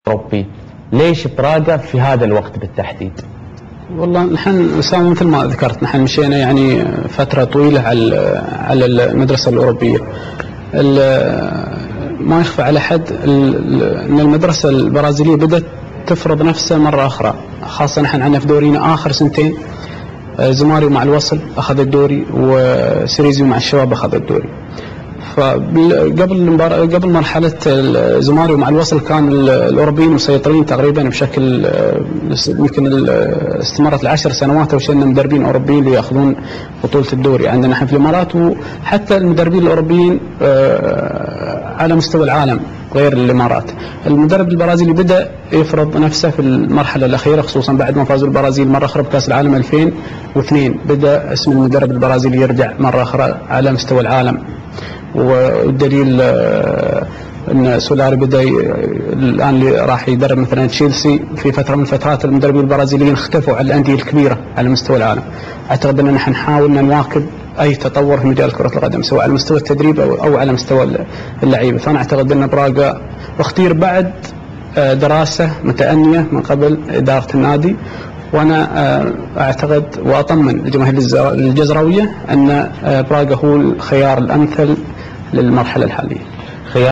أوروبي، ليش براغا في هذا الوقت بالتحديد؟ والله نحن أسامة مثل ما ذكرت نحن مشينا يعني فترة طويلة على المدرسة الأوروبية. ما يخفى على حد أن المدرسة البرازيلية بدأت تفرض نفسها مرة أخرى، خاصة نحن عندنا في دورينا آخر سنتين زماريو مع الوصل أخذ الدوري وسيريزيو مع الشباب أخذ الدوري. قبل مرحلة زماريو مع الوصل كان الأوروبيين مسيطرين تقريبا بشكل يمكن استمرت 10 سنوات وشلنا مدربين أوروبيين ليأخذون بطولة الدوري عندنا نحن في الإمارات، وحتى المدربين الأوروبيين على مستوى العالم غير الإمارات. المدرب البرازيلي بدأ يفرض نفسه في المرحلة الأخيرة، خصوصا بعد ما فازوا البرازيل مرة أخرى بكأس العالم 2002 بدأ اسم المدرب البرازيلي يرجع مرة أخرى على مستوى العالم. والدليل ان سولاري بدا الان اللي راح يدرب مثلا تشيلسي في فتره من الفترات المدربين البرازيليين اختفوا على الانديه الكبيره على مستوى العالم. اعتقد ان نحن نحاول نواكب اي تطور في مجال كره القدم سواء على مستوى التدريب او على مستوى اللعيبه. فانا اعتقد ان براغا اختير بعد دراسه متأنيه من قبل اداره النادي، وانا اعتقد واطمن الجماهير الجزراويه ان براغا هو الخيار الامثل للمرحله الحاليه.